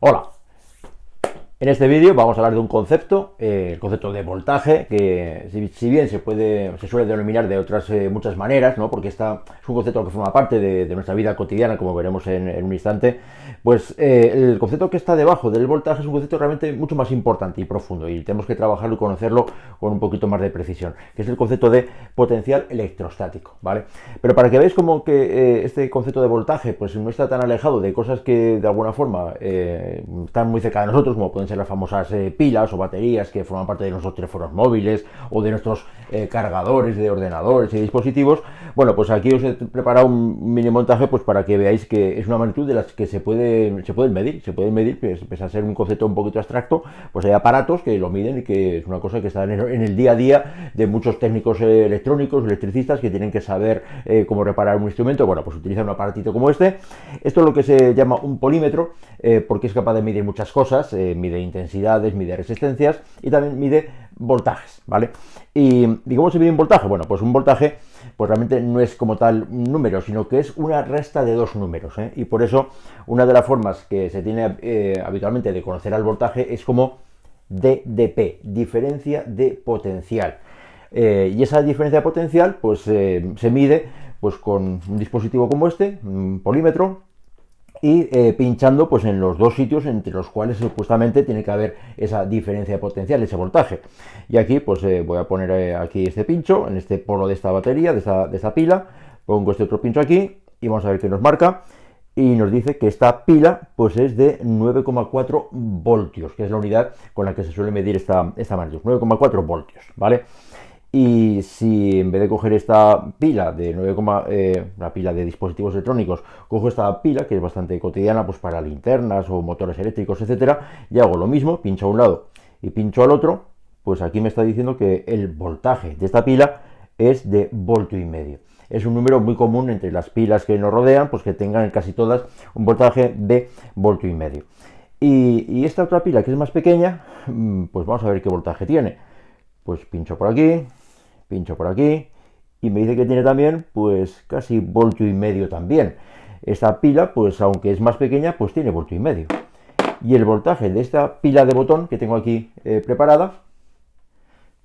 Hola, en este vídeo vamos a hablar de un concepto, el concepto de voltaje, que si bien se suele denominar de otras muchas maneras, ¿no? Porque es un concepto que forma parte de nuestra vida cotidiana, como veremos en un instante, pues el concepto que está debajo del voltaje es un concepto realmente mucho más importante y profundo, y tenemos que trabajarlo y conocerlo con un poquito más de precisión, que es el concepto de potencial electrostático, ¿vale? Pero para que veáis como que este concepto de voltaje pues no está tan alejado de cosas que de alguna forma están muy cerca de nosotros, como pueden ser las famosas pilas o baterías que forman parte de nuestros teléfonos móviles o de nuestros cargadores de ordenadores y dispositivos. Bueno, pues aquí os he preparado un mini montaje pues para que veáis que es una magnitud de las que se pueden medir, pues, pese a ser un concepto un poquito abstracto, pues hay aparatos que lo miden y que es una cosa que está en el día a día de muchos técnicos electrónicos, electricistas, que tienen que saber cómo reparar un instrumento. Bueno, pues utilizan un aparatito como este. Esto es lo que se llama un polímetro, porque es capaz de medir muchas cosas, mide intensidades, mide resistencias y también mide voltajes, ¿vale? ¿Y cómo se mide un voltaje? Bueno, pues un voltaje pues realmente no es como tal un número, sino que es una resta de dos números, ¿eh? Y por eso una de las formas que se tiene habitualmente de conocer al voltaje es como DDP, diferencia de potencial. Y esa diferencia de potencial pues se mide pues con un dispositivo como este, un polímetro, y pinchando pues en los dos sitios entre los cuales supuestamente tiene que haber esa diferencia de potencial, ese voltaje. Y aquí pues voy a poner aquí este pincho en este polo de esta batería, de esta pila, pongo este otro pincho aquí y vamos a ver qué nos marca. Y nos dice que esta pila pues es de 9,4 voltios, que es la unidad con la que se suele medir esta magnitud, 9,4 voltios, ¿vale? Y si en vez de coger esta pila de 9, una pila de dispositivos electrónicos, cojo esta pila que es bastante cotidiana pues para linternas o motores eléctricos, etcétera, y hago lo mismo, pincho a un lado y pincho al otro, pues aquí me está diciendo que el voltaje de esta pila es de voltio y medio. Es un número muy común entre las pilas que nos rodean, pues que tengan casi todas un voltaje de voltio y medio. Y esta otra pila que es más pequeña, pues vamos a ver qué voltaje tiene. Pues pincho por aquí y me dice que tiene también pues casi voltio y medio también. Esta pila pues aunque es más pequeña pues tiene voltio y medio. Y el voltaje de esta pila de botón que tengo aquí preparada,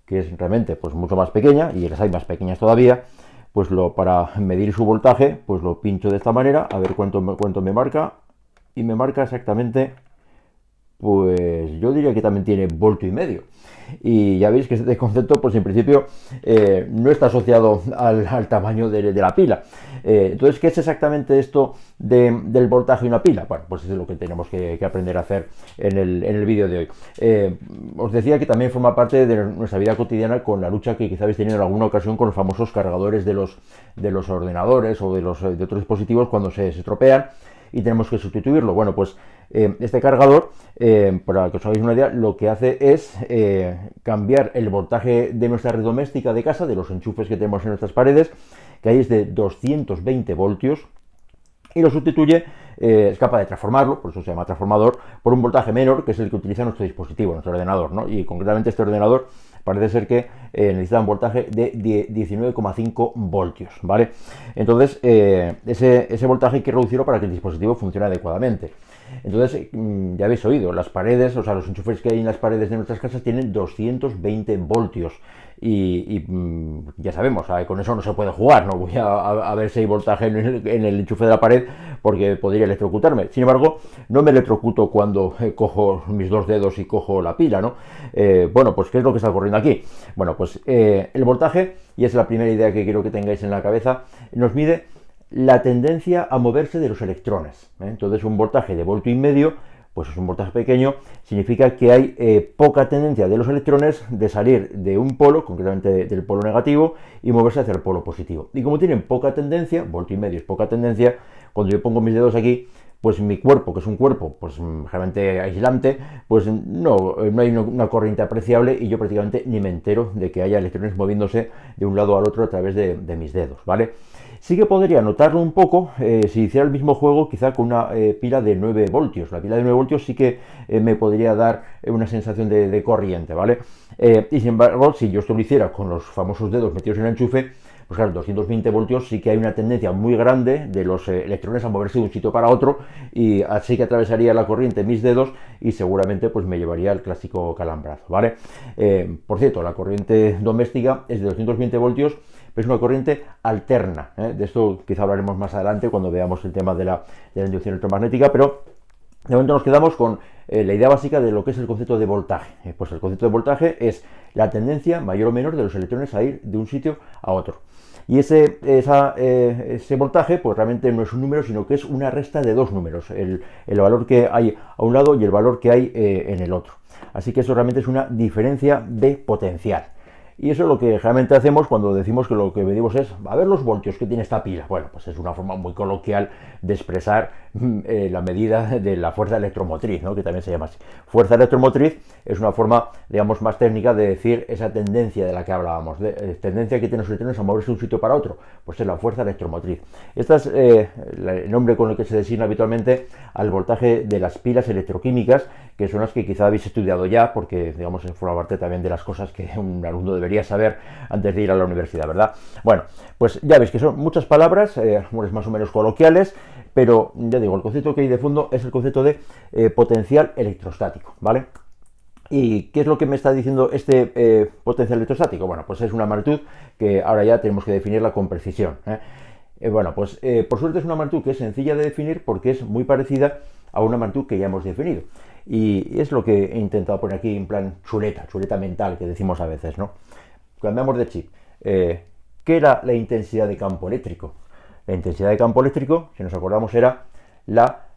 que es realmente pues mucho más pequeña y las hay más pequeñas todavía, pues para medir su voltaje pues lo pincho de esta manera a ver cuánto me marca, y me marca exactamente, pues yo diría que también tiene voltio y medio. Y ya veis que este concepto, pues en principio no está asociado al tamaño de la pila. Entonces, ¿qué es exactamente esto del voltaje y una pila? Bueno, pues eso es lo que tenemos que aprender a hacer en el vídeo de hoy. Os decía que también forma parte de nuestra vida cotidiana con la lucha que quizá habéis tenido en alguna ocasión con los famosos cargadores de los ordenadores o de otros dispositivos cuando se estropean y tenemos que sustituirlo. Bueno, pues este cargador, para que os hagáis una idea, lo que hace es cambiar el voltaje de nuestra red doméstica de casa, de los enchufes que tenemos en nuestras paredes, que ahí es de 220 voltios, y lo sustituye, es capaz de transformarlo, por eso se llama transformador, por un voltaje menor, que es el que utiliza nuestro dispositivo, nuestro ordenador, ¿no? Y concretamente este ordenador parece ser que necesita un voltaje de 19,5 voltios, ¿vale? Entonces, ese voltaje hay que reducirlo para que el dispositivo funcione adecuadamente. Entonces, ya habéis oído, las paredes, o sea, los enchufes que hay en las paredes de nuestras casas tienen 220 voltios. Y ya sabemos, con eso no se puede jugar, no voy a ver si hay voltaje en el enchufe de la pared porque podría electrocutarme. Sin embargo, no me electrocuto cuando cojo mis dos dedos y cojo la pila, ¿no? Bueno, pues ¿qué es lo que está ocurriendo aquí? Bueno, pues el voltaje, y es la primera idea que quiero que tengáis en la cabeza, nos mide la tendencia a moverse de los electrones, ¿eh? Entonces un voltaje de voltio y medio, pues es un voltaje pequeño, significa que hay poca tendencia de los electrones de salir de un polo, concretamente del polo negativo, y moverse hacia el polo positivo. Y como tienen poca tendencia, voltio y medio es poca tendencia, cuando yo pongo mis dedos aquí, pues mi cuerpo, que es un cuerpo pues realmente aislante, pues no hay una corriente apreciable y yo prácticamente ni me entero de que haya electrones moviéndose de un lado al otro a través de mis dedos, ¿vale? Sí que podría notarlo un poco si hiciera el mismo juego quizá con una pila de 9 voltios. La pila de 9 voltios sí que me podría dar una sensación de corriente, ¿vale? Y sin embargo, si yo esto lo hiciera con los famosos dedos metidos en el enchufe, pues claro, 220 voltios sí que hay una tendencia muy grande de los electrones a moverse de un sitio para otro, y así que atravesaría la corriente mis dedos y seguramente pues me llevaría el clásico calambrazo, ¿vale? Por cierto, la corriente doméstica es de 220 voltios, pero es una corriente alterna, ¿eh? De esto quizá hablaremos más adelante cuando veamos el tema de la inducción electromagnética, pero de momento nos quedamos con la idea básica de lo que es el concepto de voltaje. Pues el concepto de voltaje es la tendencia mayor o menor de los electrones a ir de un sitio a otro. Y ese voltaje pues realmente no es un número, sino que es una resta de dos números, el valor que hay a un lado y el valor que hay en el otro. Así que eso realmente es una diferencia de potencial. Y eso es lo que realmente hacemos cuando decimos que lo que medimos es, a ver los voltios que tiene esta pila. Bueno, pues es una forma muy coloquial de expresar la medida de la fuerza electromotriz, ¿no? Que también se llama así. Fuerza electromotriz es una forma, digamos, más técnica de decir esa tendencia de la que hablábamos, tendencia que tienen los electrones a moverse de un sitio para otro, pues es la fuerza electromotriz. Este es el nombre con el que se designa habitualmente al voltaje de las pilas electroquímicas, que son las que quizá habéis estudiado ya, porque, digamos, forma parte también de las cosas que un alumno debería saber antes de ir a la universidad, ¿verdad? Bueno, pues ya veis que son muchas palabras, más o menos coloquiales, pero ya digo, el concepto que hay de fondo es el concepto de potencial electrostático, ¿vale? ¿Y qué es lo que me está diciendo este potencial electrostático? Bueno, pues es una magnitud que ahora ya tenemos que definirla con precisión, bueno, pues por suerte es una magnitud que es sencilla de definir porque es muy parecida a una magnitud que ya hemos definido. Y es lo que he intentado poner aquí en plan chuleta mental que decimos a veces, ¿no? Cambiamos de chip. ¿Qué era la intensidad de campo eléctrico? La intensidad de campo eléctrico, si nos acordamos, era la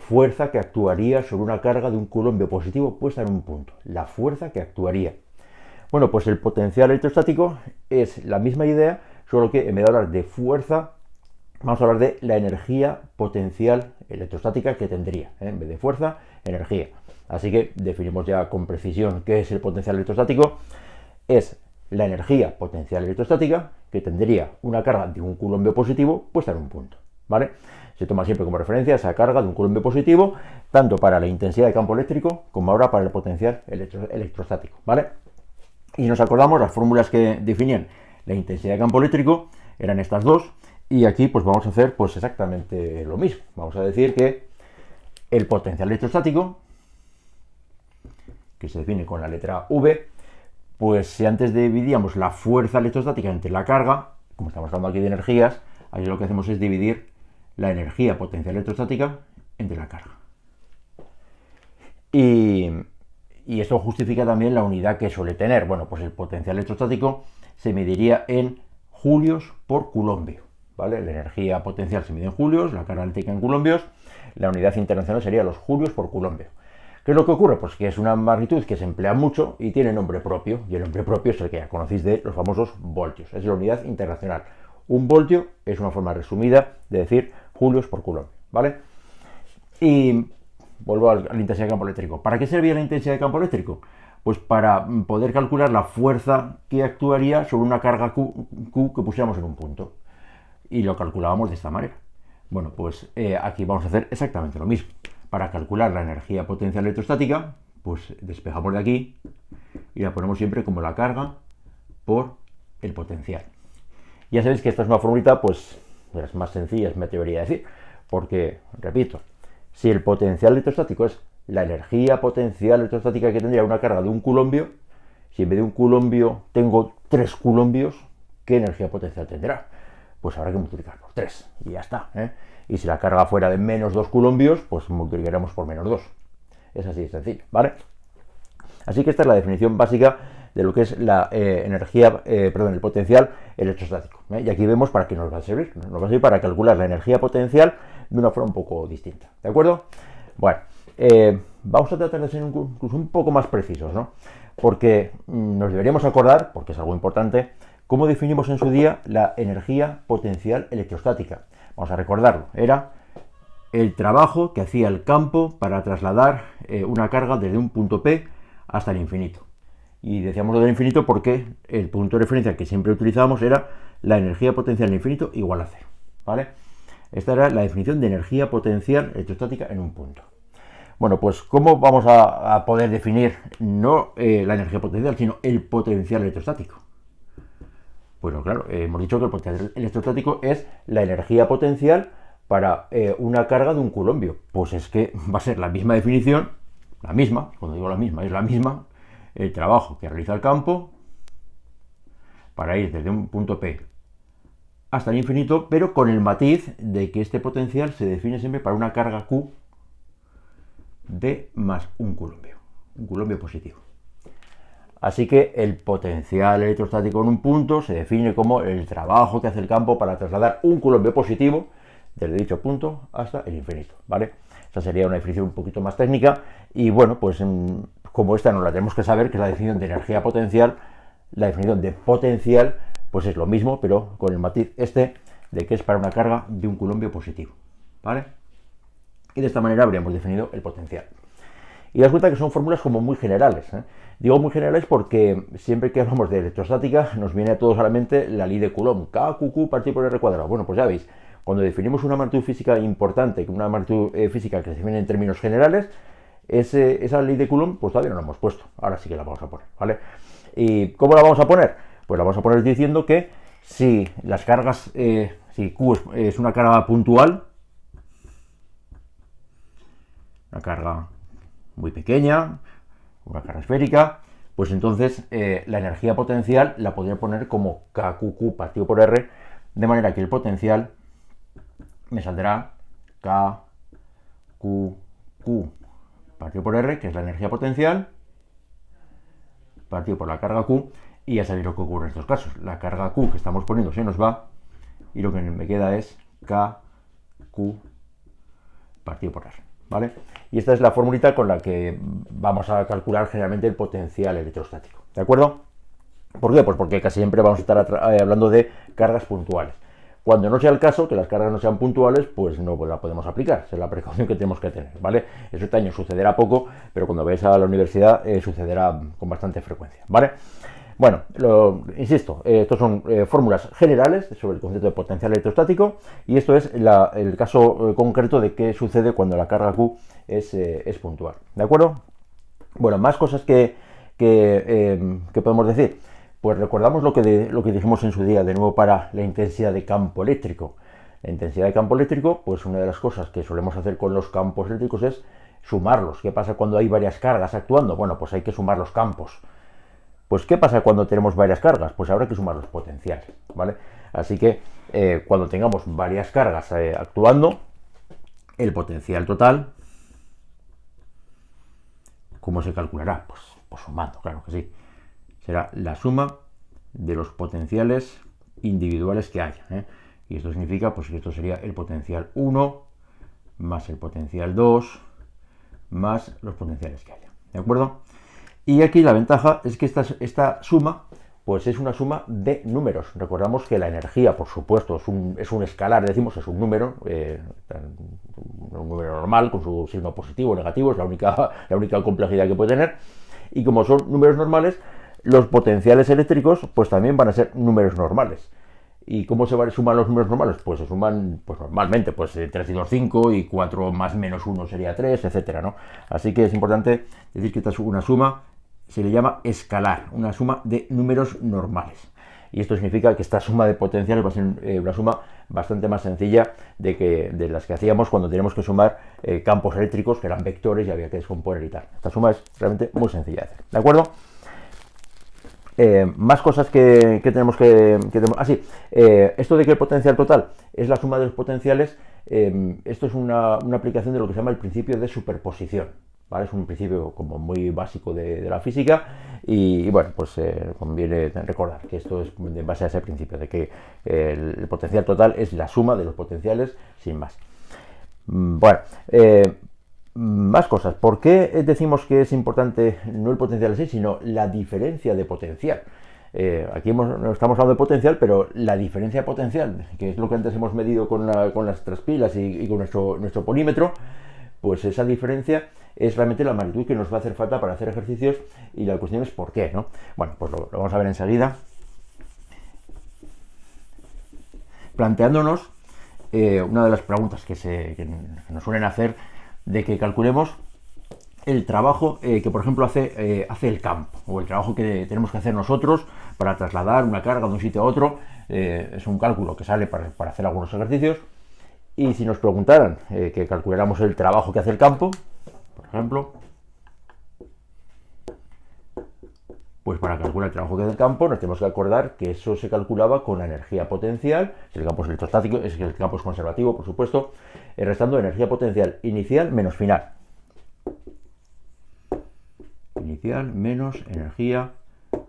fuerza que actuaría sobre una carga de un coulombio positivo puesta en un punto. La fuerza que actuaría. Bueno, pues el potencial electrostático es la misma idea, solo que en vez de hablar de fuerza, vamos a hablar de la energía potencial electrostática que tendría. En vez de fuerza, energía. Así que definimos ya con precisión qué es el potencial electrostático. Es la energía potencial electrostática que tendría una carga de un coulombio positivo puesta en un punto, ¿vale? Se toma siempre como referencia esa carga de un coulombio positivo, tanto para la intensidad de campo eléctrico como ahora para el potencial electrostático, ¿vale? Y nos acordamos las fórmulas que definían la intensidad de campo eléctrico, eran estas dos, y aquí pues vamos a hacer pues exactamente lo mismo. Vamos a decir que el potencial electrostático, que se define con la letra V, pues si antes dividíamos la fuerza electrostática entre la carga, como estamos hablando aquí de energías, ahí lo que hacemos es dividir la energía potencial electrostática entre la carga. Y esto justifica también la unidad que suele tener. Bueno, pues el potencial electrostático se mediría en julios por coulombio, ¿vale? La energía potencial se mide en julios, la carga eléctrica en coulombios, la unidad internacional sería los julios por coulombio. ¿Qué es lo que ocurre? Pues que es una magnitud que se emplea mucho y tiene nombre propio, y el nombre propio es el que ya conocéis de los famosos voltios, es la unidad internacional. Un voltio es una forma resumida de decir julios por coulomb, ¿vale? Y vuelvo a la intensidad de campo eléctrico. ¿Para qué servía la intensidad de campo eléctrico? Pues para poder calcular la fuerza que actuaría sobre una carga Q que pusiéramos en un punto. Y lo calculábamos de esta manera. Bueno, pues aquí vamos a hacer exactamente lo mismo. Para calcular la energía potencial electrostática, pues despejamos de aquí y la ponemos siempre como la carga por el potencial. Ya sabéis que esta es una formulita pues de las más sencillas, me atrevería a decir, porque, repito, si el potencial electrostático es la energía potencial electrostática que tendría una carga de un coulombio, si en vez de un coulombio tengo 3 coulombios, ¿qué energía potencial tendrá? Pues habrá que multiplicar por 3 y ya está, ¿eh? Y si la carga fuera de menos 2 coulombios, pues multiplicaremos por menos 2. Es así de sencillo, ¿vale? Así que esta es la definición básica de lo que es la el potencial electrostático, ¿eh? Y aquí vemos para qué nos va a servir. Nos va a servir para calcular la energía potencial de una forma un poco distinta, ¿de acuerdo? Bueno, vamos a tratar de ser incluso un poco más precisos, ¿no? Porque nos deberíamos acordar, porque es algo importante, cómo definimos en su día la energía potencial electrostática. Vamos a recordarlo. Era el trabajo que hacía el campo para trasladar una carga desde un punto P hasta el infinito. Y decíamos lo del infinito porque el punto de referencia que siempre utilizábamos era la energía potencial en el infinito igual a 0, ¿vale? Esta era la definición de energía potencial electrostática en un punto. Bueno, pues ¿cómo vamos a poder definir no la energía potencial, sino el potencial electrostático? Pues no, claro, hemos dicho que el potencial electrostático es la energía potencial para una carga de un culombio. Pues es que va a ser la misma definición, la misma, cuando digo la misma, es la misma, el trabajo que realiza el campo para ir desde un punto P hasta el infinito, pero con el matiz de que este potencial se define siempre para una carga Q de más un culombio positivo. Así que el potencial electrostático en un punto se define como el trabajo que hace el campo para trasladar un culombio positivo desde dicho punto hasta el infinito, ¿vale? Esa sería una definición un poquito más técnica y bueno, pues como esta no la tenemos que saber, que es la definición de energía potencial, la definición de potencial pues es lo mismo, pero con el matiz este de que es para una carga de un culombio positivo, ¿vale? Y de esta manera habríamos definido el potencial. Y das cuenta que son fórmulas como muy generales, ¿eh? Digo muy generales porque siempre que hablamos de electrostática nos viene a todos a la mente la ley de Coulomb, KQQ partido por R cuadrado. Bueno, pues ya veis, cuando definimos una magnitud física importante, una magnitud física que se define en términos generales, esa ley de Coulomb pues todavía no la hemos puesto, ahora sí que la vamos a poner, ¿vale? ¿Y cómo la vamos a poner? Pues la vamos a poner diciendo que si las cargas, si Q es una carga puntual, una carga muy pequeña, una carga esférica, pues entonces la energía potencial la podría poner como KQQ partido por R, de manera que el potencial me saldrá KQQ partido por R, que es la energía potencial, partido por la carga Q, y ya sabéis lo que ocurre en estos casos. La carga Q que estamos poniendo se nos va, y lo que me queda es KQ partido por R, ¿vale? Y esta es la formulita con la que vamos a calcular generalmente el potencial electrostático, ¿de acuerdo? ¿Por qué? Pues porque casi siempre vamos a estar hablando de cargas puntuales. Cuando no sea el caso, que las cargas no sean puntuales, pues no la podemos aplicar. Esa es la precaución que tenemos que tener, ¿vale? Eso este año sucederá poco, pero cuando vayáis a la universidad sucederá con bastante frecuencia, ¿vale? Bueno, insisto, estos son fórmulas generales sobre el concepto de potencial electrostático y esto es el caso concreto de qué sucede cuando la carga Q es puntual, ¿de acuerdo? Bueno, más cosas que podemos decir. Pues recordamos lo que dijimos en su día, de nuevo para la intensidad de campo eléctrico. La intensidad de campo eléctrico, pues una de las cosas que solemos hacer con los campos eléctricos es sumarlos. ¿Qué pasa cuando hay varias cargas actuando? Bueno, pues hay que sumar los campos. Pues ¿qué pasa cuando tenemos varias cargas? Pues habrá que sumar los potenciales, ¿vale? Así que cuando tengamos varias cargas actuando, el potencial total, ¿cómo se calculará? Pues sumando, claro que sí. Será la suma de los potenciales individuales que haya, ¿eh? Y esto significa pues que esto sería el potencial 1 más el potencial 2 más los potenciales que haya, ¿de acuerdo? Y aquí la ventaja es que esta suma pues es una suma de números. Recordamos que la energía, por supuesto, es un escalar, decimos, es un número normal, con su signo positivo o negativo, es la única complejidad que puede tener. Y como son números normales, los potenciales eléctricos pues también van a ser números normales. ¿Y cómo se suman los números normales? Pues se suman pues normalmente, pues 3 y 2, 5, y 4 más menos 1 sería 3, etcétera, ¿no? Así que es importante decir que esta es una suma, se le llama escalar, una suma de números normales. Y esto significa que esta suma de potenciales va a ser una suma bastante más sencilla de las que hacíamos cuando teníamos que sumar campos eléctricos, que eran vectores y había que descomponer y tal. Esta suma es realmente muy sencilla de hacer, ¿de acuerdo? Más cosas que tenemos que esto de que el potencial total es la suma de los potenciales, esto es una aplicación de lo que se llama el principio de superposición, ¿vale? Es un principio como muy básico de la física y bueno, pues conviene recordar que esto es en base a ese principio de que el potencial total es la suma de los potenciales sin más. Bueno, más cosas. ¿Por qué decimos que es importante no el potencial en sí, sino la diferencia de potencial? Aquí no estamos hablando de potencial, pero la diferencia de potencial, que es lo que antes hemos medido con las traspilas y con nuestro polímetro, pues esa diferencia es realmente la magnitud que nos va a hacer falta para hacer ejercicios y la cuestión es por qué, ¿no? Bueno, pues lo vamos a ver enseguida. Planteándonos una de las preguntas que nos suelen hacer de que calculemos el trabajo que, por ejemplo, hace el campo, o el trabajo que tenemos que hacer nosotros para trasladar una carga de un sitio a otro. Es un cálculo que sale para hacer algunos ejercicios. Y si nos preguntaran que calculáramos el trabajo que hace el campo, por ejemplo, pues para calcular el trabajo que hace el campo nos tenemos que acordar que eso se calculaba con la energía potencial, si el campo es electrostático, es que el campo es conservativo, por supuesto, restando energía potencial inicial menos final. Inicial menos energía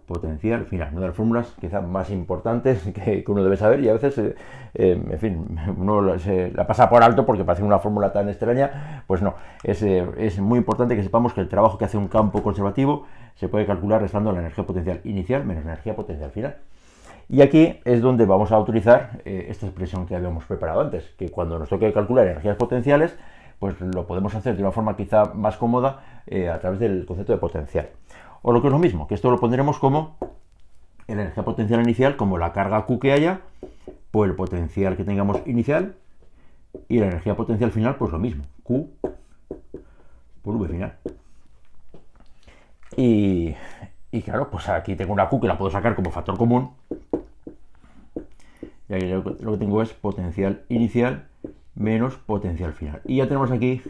potencial final, una de las fórmulas quizás más importantes que uno debe saber, y a veces, en fin, uno se la pasa por alto porque parece una fórmula tan extraña. Pues no, es muy importante que sepamos que el trabajo que hace un campo conservativo se puede calcular restando la energía potencial inicial menos la energía potencial final. Y aquí es donde vamos a utilizar esta expresión que habíamos preparado antes, que cuando nos toque calcular energías potenciales, pues lo podemos hacer de una forma quizá más cómoda a través del concepto de potencial. O lo que es lo mismo, que esto lo pondremos como la energía potencial inicial, como la carga Q que haya, por el potencial que tengamos inicial, y la energía potencial final, pues lo mismo, Q por V final. Y claro, pues aquí tengo una Q que la puedo sacar como factor común, y ahí lo que tengo es potencial inicial menos potencial final. Y ya tenemos aquí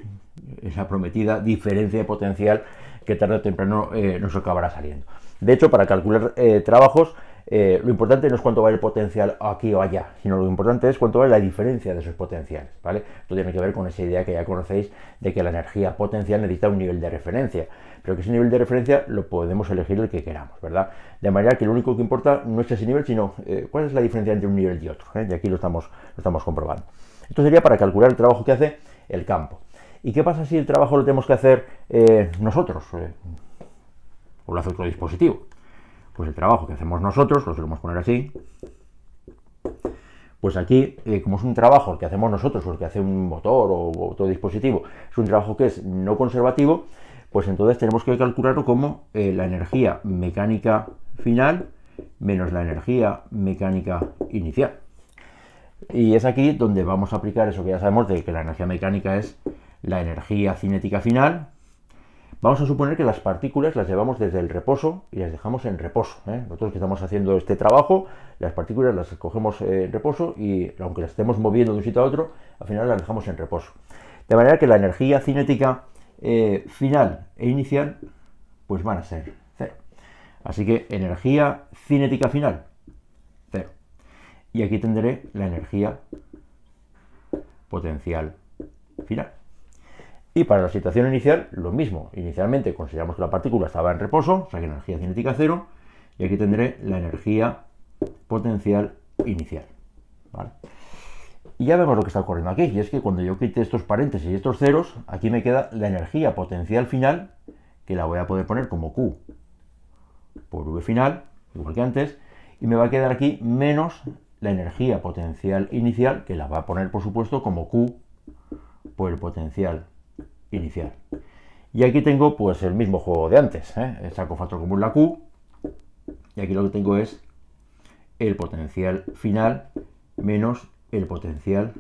esa prometida diferencia de potencial que tarde o temprano nos acabará saliendo. De hecho, para calcular trabajos, lo importante no es cuánto vale el potencial aquí o allá, sino lo importante es cuánto vale la diferencia de esos potenciales, ¿vale? Esto tiene que ver con esa idea que ya conocéis de que la energía potencial necesita un nivel de referencia, pero que ese nivel de referencia lo podemos elegir el que queramos, ¿verdad? De manera que lo único que importa no es ese nivel, sino cuál es la diferencia entre un nivel y otro, ¿eh? Y aquí lo estamos comprobando. Esto sería para calcular el trabajo que hace el campo. ¿Y qué pasa si el trabajo lo tenemos que hacer nosotros? O lo hace otro dispositivo. Pues el trabajo que hacemos nosotros, lo solemos poner así. Pues aquí, como es un trabajo el que hacemos nosotros, o el que hace un motor o otro dispositivo, es un trabajo que es no conservativo, pues entonces tenemos que calcularlo como la energía mecánica final menos la energía mecánica inicial. Y es aquí donde vamos a aplicar eso que ya sabemos de que la energía mecánica es la energía cinética final. Vamos a suponer que las partículas las llevamos desde el reposo y las dejamos en reposo, ¿eh? Nosotros que estamos haciendo este trabajo, las partículas las cogemos en reposo y aunque las estemos moviendo de un sitio a otro, al final las dejamos en reposo. De manera que la energía cinética final e inicial pues van a ser cero. Así que energía cinética final, cero. Y aquí tendré la energía potencial final. Y para la situación inicial, lo mismo. Inicialmente consideramos que la partícula estaba en reposo, o sea que energía cinética cero, y aquí tendré la energía potencial inicial, ¿vale? Y ya vemos lo que está ocurriendo aquí, y es que cuando yo quite estos paréntesis y estos ceros, aquí me queda la energía potencial final, que la voy a poder poner como Q por V final, igual que antes, y me va a quedar aquí menos la energía potencial inicial, que la va a poner, por supuesto, como Q por el potencial inicial. Y aquí tengo pues el mismo juego de antes, ¿eh? Saco factor común la Q, y aquí lo que tengo es el potencial final menos el potencial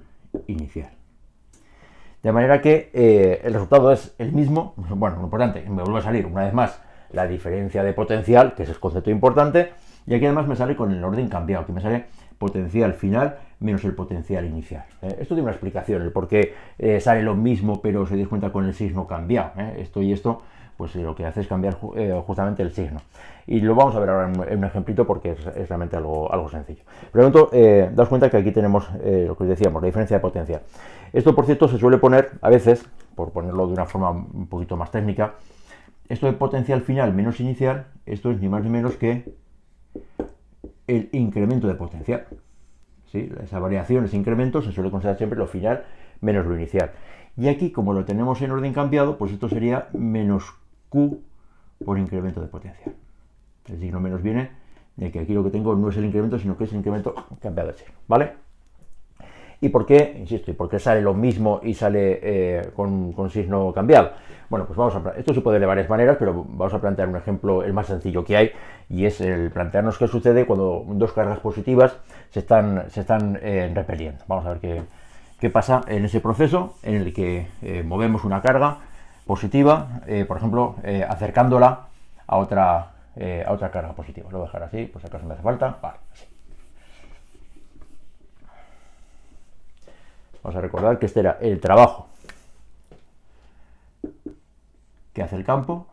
inicial. De manera que el resultado es el mismo. Bueno, lo importante, me vuelve a salir una vez más la diferencia de potencial, que es el concepto importante, y aquí además me sale con el orden cambiado, que me sale potencial final menos el potencial inicial. Esto tiene una explicación, el por qué sale lo mismo pero se da cuenta con el signo cambiado. Esto y esto, pues lo que hace es cambiar justamente el signo. Y lo vamos a ver ahora en un ejemplito porque es realmente algo sencillo. Pero daos cuenta que aquí tenemos lo que os decíamos, la diferencia de potencial. Esto, por cierto, se suele poner a veces, por ponerlo de una forma un poquito más técnica, esto de potencial final menos inicial, esto es ni más ni menos que el incremento de potencial. ¿Sí? Esa variación, ese incremento, se suele considerar siempre lo final menos lo inicial. Y aquí, como lo tenemos en orden cambiado, pues esto sería menos Q por incremento de potencial. El signo menos viene de que aquí lo que tengo no es el incremento, sino que es el incremento cambiado de signo, ¿vale? ¿Y por qué? Insisto, ¿y por qué sale lo mismo y sale con signo cambiado? Bueno, pues esto se puede de varias maneras, pero vamos a plantear un ejemplo, el más sencillo que hay, y es el plantearnos qué sucede cuando dos cargas positivas se están repeliendo. Vamos a ver qué pasa en ese proceso en el que movemos una carga positiva, por ejemplo, acercándola a otra carga positiva. Lo voy a dejar así, por si acaso me hace falta. Vale, así. Vamos a recordar que este era el trabajo que hace el campo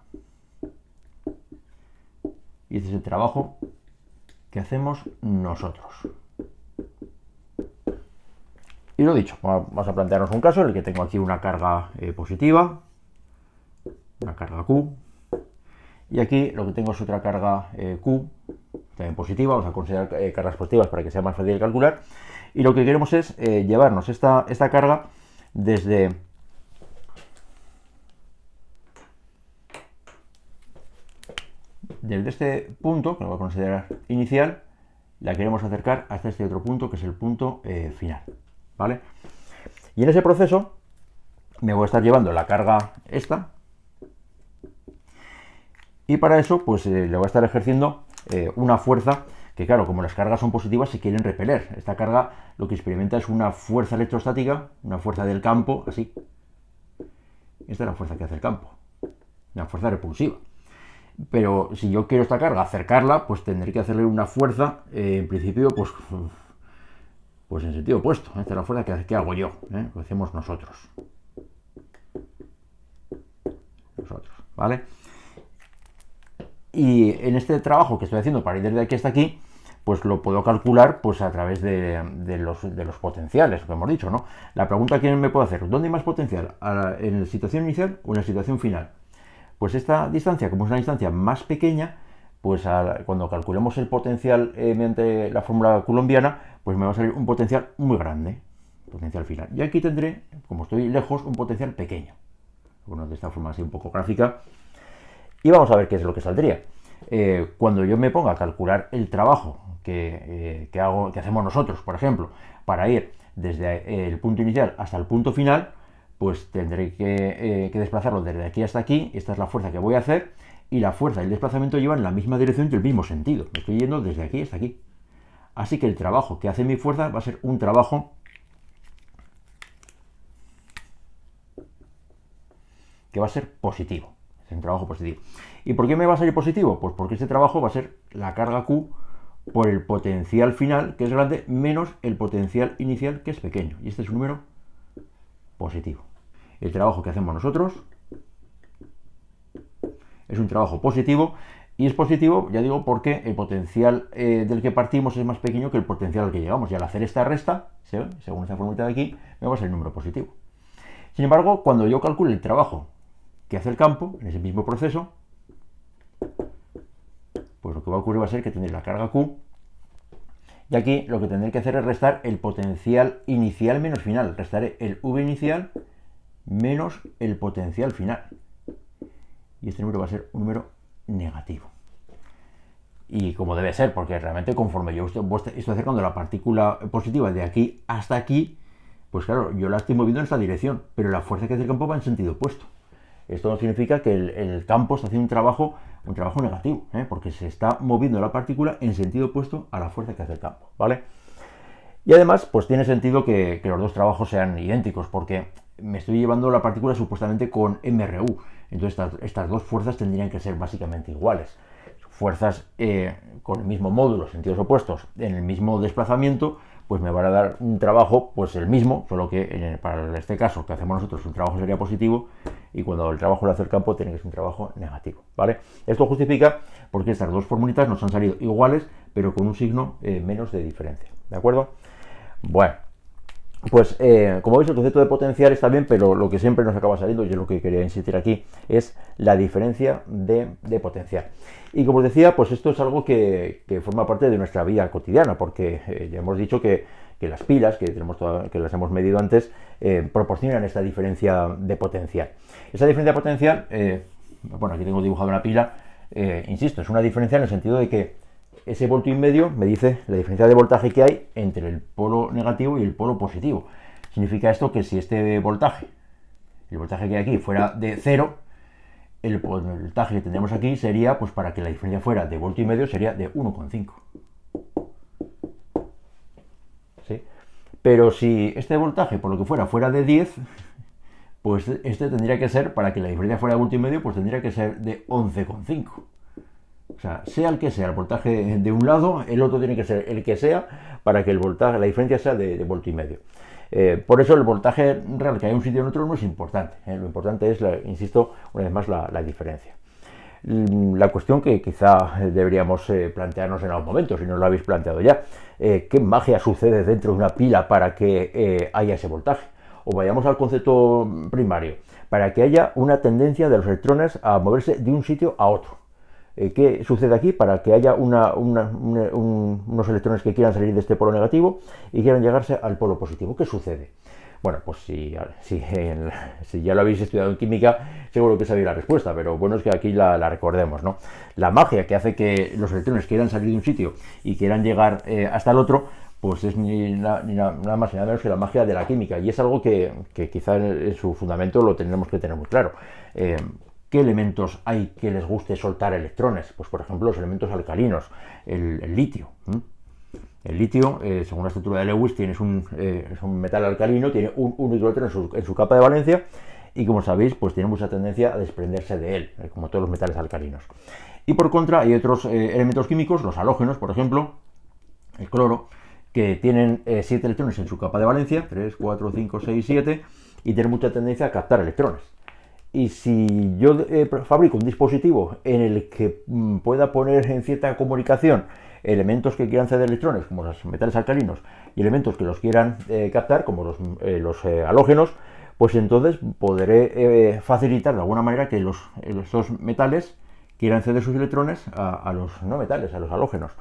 y este es el trabajo que hacemos nosotros. Y lo dicho, vamos a plantearnos un caso en el que tengo aquí una carga positiva, una carga Q, y aquí lo que tengo es otra carga Q, también positiva. Vamos a considerar cargas positivas para que sea más fácil de calcular. Y lo que queremos es llevarnos esta carga desde este punto, que lo voy a considerar inicial, la queremos acercar hasta este otro punto, que es el punto final, ¿vale? Y en ese proceso me voy a estar llevando la carga esta, y para eso pues le voy a estar ejerciendo una fuerza que, claro, como las cargas son positivas, se quieren repeler. Esta carga lo que experimenta es una fuerza electrostática, una fuerza del campo, así. Esta es la fuerza que hace el campo, una fuerza repulsiva. Pero si yo quiero esta carga acercarla, pues tendré que hacerle una fuerza, en principio, pues en sentido opuesto. Esta es la fuerza que hago yo, lo hacemos nosotros. ¿Vale? Y en este trabajo que estoy haciendo para ir desde aquí hasta aquí, pues lo puedo calcular pues a través de los potenciales, lo que hemos dicho, ¿no? La pregunta que me puedo hacer: ¿dónde hay más potencial? ¿En la situación inicial o en la situación final? Pues esta distancia, como es una distancia más pequeña, pues cuando calculemos el potencial mediante la fórmula coulombiana, pues me va a salir un potencial muy grande, potencial final. Y aquí tendré, como estoy lejos, un potencial pequeño. Bueno, de esta forma así un poco gráfica. Y vamos a ver qué es lo que saldría. Cuando yo me ponga a calcular el trabajo que hacemos nosotros, por ejemplo, para ir desde el punto inicial hasta el punto final, pues tendré que desplazarlo desde aquí hasta aquí. Esta es la fuerza que voy a hacer, y la fuerza y el desplazamiento llevan la misma dirección y el mismo sentido. Me estoy yendo desde aquí hasta aquí. Así que el trabajo que hace mi fuerza va a ser un trabajo que va a ser positivo. Es un trabajo positivo. ¿Y por qué me va a salir positivo? Pues porque este trabajo va a ser la carga Q por el potencial final, que es grande, menos el potencial inicial, que es pequeño. Y este es un número positivo. El trabajo que hacemos nosotros es un trabajo positivo, y es positivo, ya digo, porque el potencial del que partimos es más pequeño que el potencial al que llegamos, y al hacer esta resta, según esta formulita de aquí, me va a salir un número positivo. Sin embargo, cuando yo calcule el trabajo que hace el campo en ese mismo proceso, pues lo que va a ocurrir va a ser que tendré la carga Q, y aquí lo que tendré que hacer es restar el potencial inicial menos final. Restaré el V inicial menos el potencial final, y este número va a ser un número negativo. Y como debe ser, porque realmente conforme yo estoy acercando la partícula positiva de aquí hasta aquí, pues claro, yo la estoy moviendo en esta dirección, pero la fuerza que hace el campo va en sentido opuesto. Esto no significa que el campo está haciendo un trabajo negativo, porque se está moviendo la partícula en sentido opuesto a la fuerza que hace el campo, ¿vale? Y además, pues tiene sentido que los dos trabajos sean idénticos, porque me estoy llevando la partícula supuestamente con MRU. Entonces estas dos fuerzas tendrían que ser básicamente iguales. Fuerzas con el mismo módulo, sentidos opuestos, en el mismo desplazamiento, pues me van a dar un trabajo pues el mismo, solo que para este caso que hacemos nosotros un trabajo sería positivo, y cuando el trabajo lo hace el campo tiene que ser un trabajo negativo, ¿vale? Esto justifica porque estas dos formulitas nos han salido iguales, pero con un signo menos de diferencia, ¿de acuerdo? Bueno, pues como veis, el concepto de potencial está bien, pero lo que siempre nos acaba saliendo, y es lo que quería insistir aquí, es la diferencia de potencial. Y como os decía, pues esto es algo que forma parte de nuestra vida cotidiana, porque ya hemos dicho que las pilas, que las hemos medido antes, proporcionan esta diferencia de potencial. Esa diferencia de potencial, bueno, aquí tengo dibujado una pila, insisto, es una diferencia en el sentido de que ese voltio y medio me dice la diferencia de voltaje que hay entre el polo negativo y el polo positivo. Significa esto que si este voltaje, el voltaje que hay aquí, fuera de 0, el voltaje que tendríamos aquí sería, pues para que la diferencia fuera de voltio y medio, sería de 1,5. ¿Sí? Pero si este voltaje, por lo que fuera de 10, pues este tendría que ser, para que la diferencia fuera de voltio y medio, pues tendría que ser de 11,5. O sea el que sea el voltaje de un lado, el otro tiene que ser el que sea para que el voltaje, la diferencia sea de voltio y medio. Por eso el voltaje real que hay en un sitio y en otro no es importante. Lo importante es, insisto, una vez más, la diferencia. La cuestión que quizá deberíamos plantearnos en algún momento, si no lo habéis planteado ya, ¿qué magia sucede dentro de una pila para que haya ese voltaje? O vayamos al concepto primario, para que haya una tendencia de los electrones a moverse de un sitio a otro. ¿Qué sucede aquí para que haya unos electrones que quieran salir de este polo negativo y quieran llegarse al polo positivo? ¿Qué sucede? Bueno, pues si ya lo habéis estudiado en química, seguro que sabéis la respuesta, pero bueno es que aquí la recordemos, ¿no? La magia que hace que los electrones quieran salir de un sitio y quieran llegar hasta el otro, pues es nada más y nada menos que la magia de la química, y es algo que quizá en su fundamento lo tenemos que tener muy claro. ¿Qué elementos hay que les guste soltar electrones? Pues por ejemplo los elementos alcalinos, el litio. El litio, según la estructura de Lewis, es un metal alcalino, tiene un hidroelectrón en su capa de valencia y, como sabéis, pues tiene mucha tendencia a desprenderse de él, como todos los metales alcalinos. Y por contra hay otros elementos químicos, los halógenos, por ejemplo, el cloro, que tienen 7 electrones en su capa de valencia, 3, 4, 5, 6, 7, y tienen mucha tendencia a captar electrones. Y si yo fabrico un dispositivo en el que pueda poner en cierta comunicación elementos que quieran ceder electrones, como los metales alcalinos, y elementos que los quieran captar, como los halógenos, pues entonces podré facilitar de alguna manera que estos metales quieran ceder sus electrones a los no metales, a los halógenos.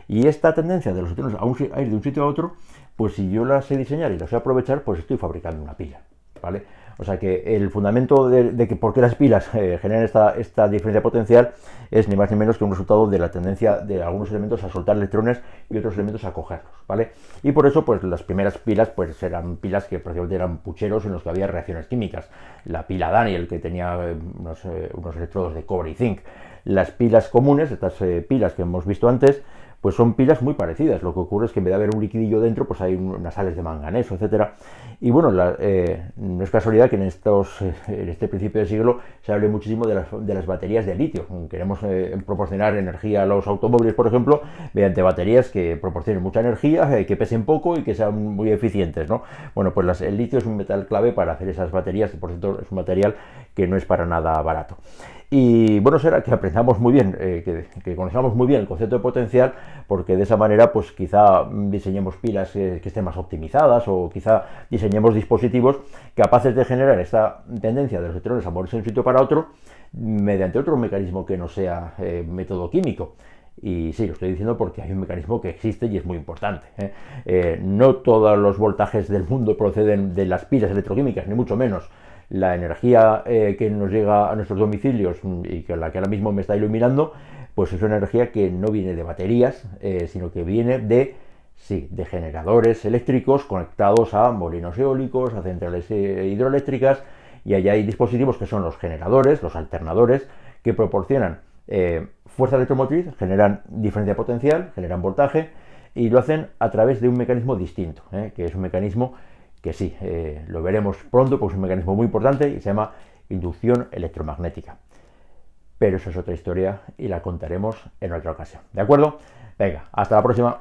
Y esta tendencia de los electrones a ir de un sitio a otro, pues si yo la sé diseñar y la sé aprovechar, pues estoy fabricando una pila, ¿vale? O sea que el fundamento de que por qué las pilas generan esta diferencia potencial es ni más ni menos que un resultado de la tendencia de algunos elementos a soltar electrones y otros elementos a cogerlos, ¿vale? Y por eso, pues las primeras pilas pues eran pilas que prácticamente eran pucheros en los que había reacciones químicas. La pila Daniel, que tenía unos electrodos de cobre y zinc. Las pilas comunes, estas pilas que hemos visto antes, pues son pilas muy parecidas. Lo que ocurre es que en vez de haber un liquidillo dentro, pues hay unas sales de manganeso, etcétera. Y bueno, no es casualidad que en este principio de siglo se hable muchísimo de las baterías de litio. Queremos proporcionar energía a los automóviles, por ejemplo, mediante baterías que proporcionen mucha energía, que pesen poco y que sean muy eficientes, ¿no? Bueno, pues el litio es un metal clave para hacer esas baterías, y por cierto es un material que no es para nada barato. Y bueno, será que aprendamos muy bien, que conozcamos muy bien el concepto de potencial, porque de esa manera pues quizá diseñemos pilas que estén más optimizadas, o quizá diseñemos dispositivos capaces de generar esta tendencia de los electrones a moverse de un sitio para otro mediante otro mecanismo que no sea método químico. Y sí, lo estoy diciendo porque hay un mecanismo que existe y es muy importante. No todos los voltajes del mundo proceden de las pilas electroquímicas, ni mucho menos. La energía que nos llega a nuestros domicilios y que la que ahora mismo me está iluminando, pues es una energía que no viene de baterías, sino que viene de generadores eléctricos conectados a molinos eólicos, a centrales hidroeléctricas, y allá hay dispositivos que son los generadores, los alternadores, que proporcionan fuerza electromotriz, generan diferencia potencial, generan voltaje, y lo hacen a través de un mecanismo distinto, que es un mecanismo que sí, lo veremos pronto, porque es un mecanismo muy importante y se llama inducción electromagnética. Pero eso es otra historia y la contaremos en otra ocasión. ¿De acuerdo? Venga, hasta la próxima.